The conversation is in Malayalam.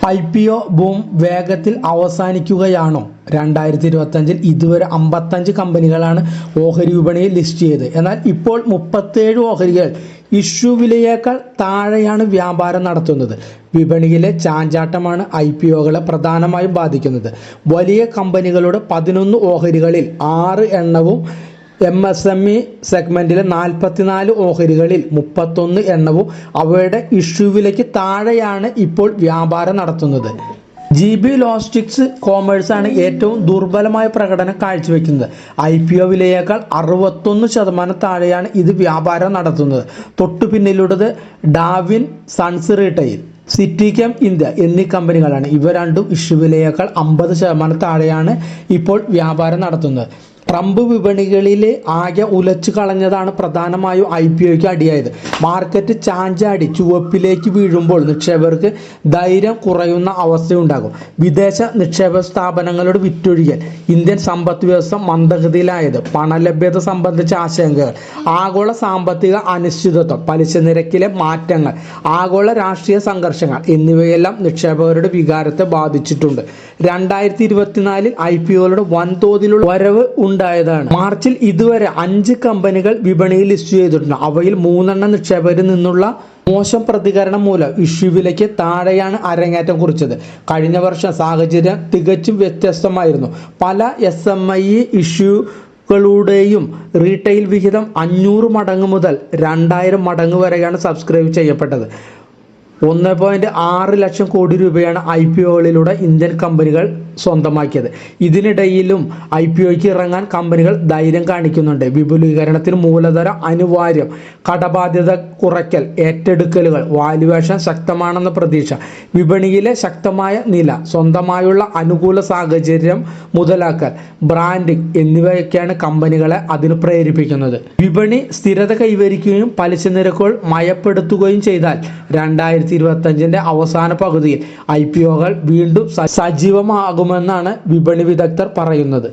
IPO ബൂം വേഗത്തിൽ അവസാനിക്കുകയാണോ? 2025 ഇതുവരെ 55 കമ്പനികളാണ് ഓഹരി വിപണിയിൽ ലിസ്റ്റ് ചെയ്തത്. എന്നാൽ ഇപ്പോൾ 37 ഓഹരികൾ ഇഷ്യൂ വിലയേക്കാൾ താഴെയാണ് വ്യാപാരം നടത്തുന്നത്. വിപണിയിലെ ചാഞ്ചാട്ടമാണ് IPOകളെ പ്രധാനമായും ബാധിക്കുന്നത്. വലിയ കമ്പനികളുടെ 11 ഓഹരികളിൽ 6 എണ്ണവും MSME സെഗ്മെന്റിലെ 44 ഓഹരികളിൽ 31 എണ്ണവും അവയുടെ ഇഷ്യൂ വിലയ്ക്ക് താഴെയാണ് ഇപ്പോൾ വ്യാപാരം നടത്തുന്നത്. GB ലോജിസ്റ്റിക്സ് കോമേഴ്സ് ആണ് ഏറ്റവും ദുർബലമായ പ്രകടനം കാഴ്ചവെക്കുന്നത്. IPO വിലയേക്കാൾ 61% താഴെയാണ് ഇത് വ്യാപാരം നടത്തുന്നത്. തൊട്ടു പിന്നിലുള്ളത് ഡാവിൻ സൺസ് റീറ്റെയിൽ, സിറ്റിക്കം ഇന്ത്യ എന്നീ കമ്പനികളാണ്. ഇവ രണ്ടും ഇഷ്യൂ വിലയേക്കാൾ 50% താഴെയാണ് ഇപ്പോൾ വ്യാപാരം നടത്തുന്നത്. ട്രംപ് വിപണികളിലെ ആകെ ഉലച്ചു കളഞ്ഞതാണ് പ്രധാനമായും IPOയ്ക്ക് അടിയായത്. മാർക്കറ്റ് ചാഞ്ചാടി ചുവപ്പിലേക്ക് വീഴുമ്പോൾ നിക്ഷേപകർക്ക് ധൈര്യം കുറയുന്ന അവസ്ഥയുണ്ടാകും. വിദേശ നിക്ഷേപ സ്ഥാപനങ്ങളുടെ വിറ്റൊഴികൽ, ഇന്ത്യൻ സമ്പദ് വ്യവസ്ഥ മന്ദഗതിയിലായത്, പണലഭ്യത സംബന്ധിച്ച ആശങ്കകൾ, ആഗോള സാമ്പത്തിക അനിശ്ചിതത്വം, പലിശ നിരക്കിലെ മാറ്റങ്ങൾ, ആഗോള രാഷ്ട്രീയ സംഘർഷങ്ങൾ എന്നിവയെല്ലാം നിക്ഷേപകരുടെ വികാരത്തെ ബാധിച്ചിട്ടുണ്ട്. 2024 IPOകളുടെ വൻതോതിലുള്ള വരവ് ഉണ്ടായതാണ്. മാർച്ചിൽ ഇതുവരെ 5 കമ്പനികൾ വിപണിയിൽ ലിസ്റ്റ് ചെയ്തിട്ടുണ്ട്. അവയിൽ 3 നിക്ഷേപകരിൽ നിന്നുള്ള മോശം പ്രതികരണം മൂലം ഇഷ്യൂ വിലയ്ക്ക് താഴെയാണ് അരങ്ങേറ്റം കുറിച്ചത്. കഴിഞ്ഞ വർഷം സാഹചര്യം തികച്ചും വ്യത്യസ്തമായിരുന്നു. പല SME ഇഷ്യൂകളുടെയും റീറ്റെയിൽ വിഹിതം 500 മടങ്ങ് മുതൽ 2000 മടങ്ങ് വരെയാണ് സബ്സ്ക്രൈബ് ചെയ്യപ്പെട്ടത്. 1.6 ലക്ഷം കോടി രൂപയാണ് IPOകളിലൂടെ ഇന്ത്യൻ കമ്പനികൾ സ്വന്തമാക്കിയത്. ഇതിനിടയിലും IPOയ്ക്ക് ഇറങ്ങാൻ കമ്പനികൾ ധൈര്യം കാണിക്കുന്നുണ്ട്. വിപുലീകരണത്തിന് മൂലധനം അനിവാര്യം, കടബാധ്യത കുറയ്ക്കൽ, ഏറ്റെടുക്കലുകൾ, വാല്യുവേഷൻ ശക്തമാണെന്ന പ്രതീക്ഷ, വിപണിയിലെ ശക്തമായ നില, സ്വന്തമായുള്ള അനുകൂല സാഹചര്യം മുതലാക്കൽ, ബ്രാൻഡിംഗ് എന്നിവയൊക്കെയാണ് കമ്പനികളെ അതിന് പ്രേരിപ്പിക്കുന്നത്. വിപണി സ്ഥിരത കൈവരിക്കുകയും പലിശ നിരക്കുകൾ മയപ്പെടുത്തുകയും ചെയ്താൽ 2025 അവസാന പകുതിയിൽ IPOകൾ വീണ്ടും സജീവമാകുമെന്നാണ് വിപണി വിദഗ്ധർ പറയുന്നത്.